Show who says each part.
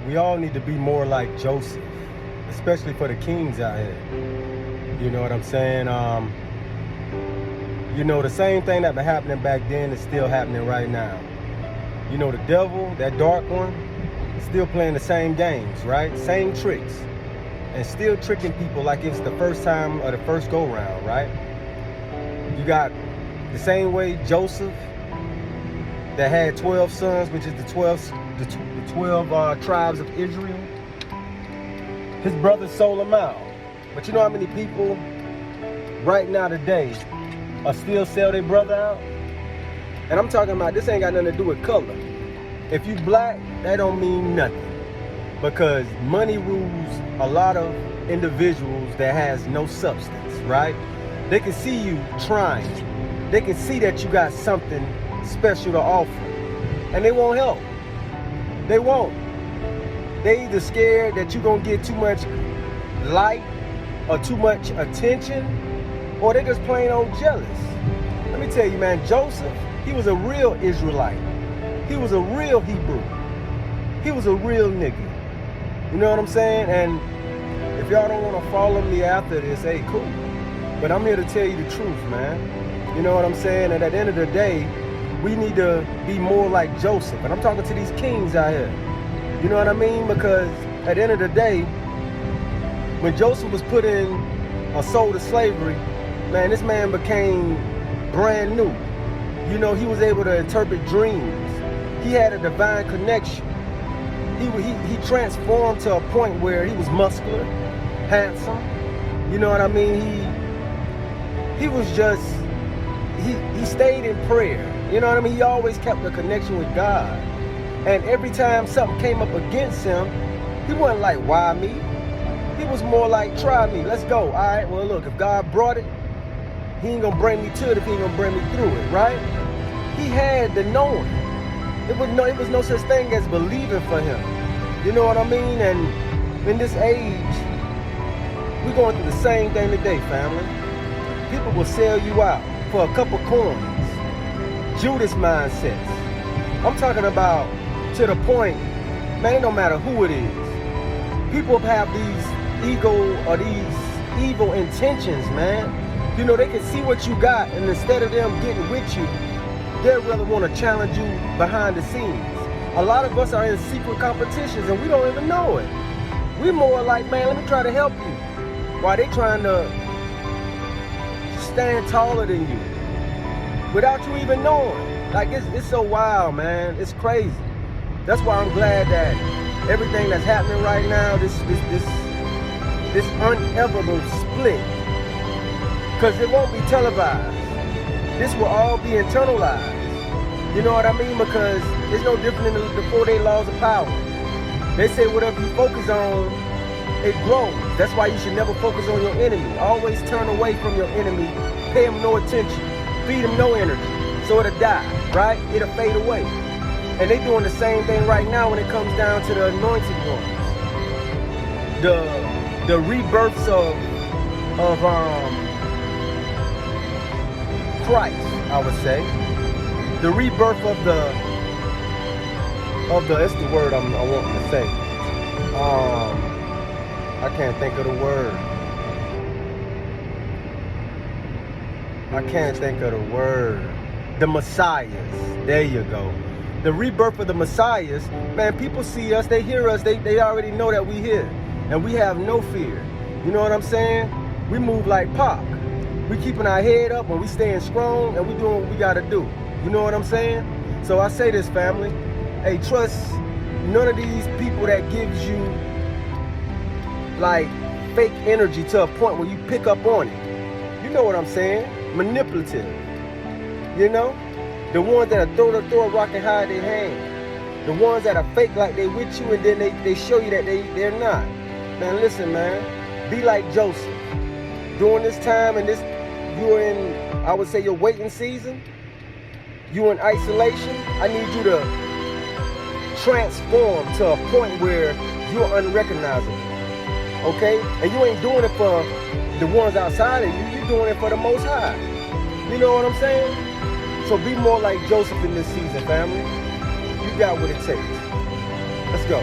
Speaker 1: we all need to be more like Joseph, especially for the kings out here. You know what I'm saying? The same thing that been happening back then is still happening right now. The devil, that dark one, still playing the same games, right? Same tricks. And still tricking people like it's the first time or the first go round, right? You got the same way Joseph that had 12 sons, which is the 12 tribes of Israel. His brothers sold him out. But you know how many people right now today are still sell their brother out? And I'm talking about, this ain't got nothing to do with color. If you black, that don't mean nothing. Because money rules a lot of individuals that has no substance, right? They can see you trying. They can see that you got something special to offer. And they won't help. They won't. They either scared that you're going to get too much light or too much attention, or they just plain old jealous. Let me tell you, man, Joseph, he was a real Israelite. He was a real Hebrew. He was a real nigga. You know what I'm saying? And if y'all don't want to follow me after this, hey, cool. But I'm here to tell you the truth, man. You know what I'm saying? And at the end of the day, we need to be more like Joseph. And I'm talking to these kings out here. You know what I mean? Because at the end of the day, when Joseph was put in or sold to slavery, man, this man became brand new. He was able to interpret dreams. He had a divine connection. He transformed to a point where he was muscular, handsome. You know what I mean? He was just, he stayed in prayer. You know what I mean? He always kept a connection with God. And every time something came up against him, he wasn't like, why me? He was more like, try me, let's go. All right, well, look, if God brought it, he ain't gonna bring me to it if he ain't gonna bring me through it, right? He had the knowing. It was no such thing as believing for him. You know what I mean? And in this age, we're going through the same thing today, family. People will sell you out for a couple coins. Judas mindsets. I'm talking about to the point, man, it don't matter who it is. People have these ego or these evil intentions, man. They can see what you got, and instead of them getting with you, they really want to challenge you behind the scenes. A lot of us are in secret competitions and we don't even know it. We more like, man, let me try to help you, while they trying to stand taller than you without you even knowing. Like, it's so wild, man. It's crazy. That's why I'm glad that everything that's happening right now, this inevitable split, because it won't be televised. This will all be internalized. You know what I mean? Because it's no different than the 4-day laws of power. They say whatever you focus on, it grows. That's why you should never focus on your enemy. Always turn away from your enemy. Pay him no attention. Feed him no energy. So it'll die, right? It'll fade away. And they doing the same thing right now when it comes down to the anointed ones. The rebirths of Christ, I would say. The rebirth of that's the word I want to say. I can't think of the word. The Messiahs. There you go. The rebirth of the Messiahs. Man, people see us, they hear us, they already know that we here. And we have no fear. You know what I'm saying? We move like Pac. We keeping our head up and we staying strong and we doing what we gotta do. You know what I'm saying? So I say this, family. Hey, trust none of these people that gives you like fake energy to a point where you pick up on it. You know what I'm saying? Manipulative. The ones that are throw a rock and hide their hand. The ones that are fake like they with you and then they show you that they're not. Man, listen, man. Be like Joseph. During this time and you're in, I would say, your waiting season. You in isolation. I need you to transform to a point where you're unrecognizable. Okay? And you ain't doing it for the ones outside of you. You're doing it for the Most High. You know what I'm saying? So be more like Joseph in this season, family. You got what it takes. Let's go.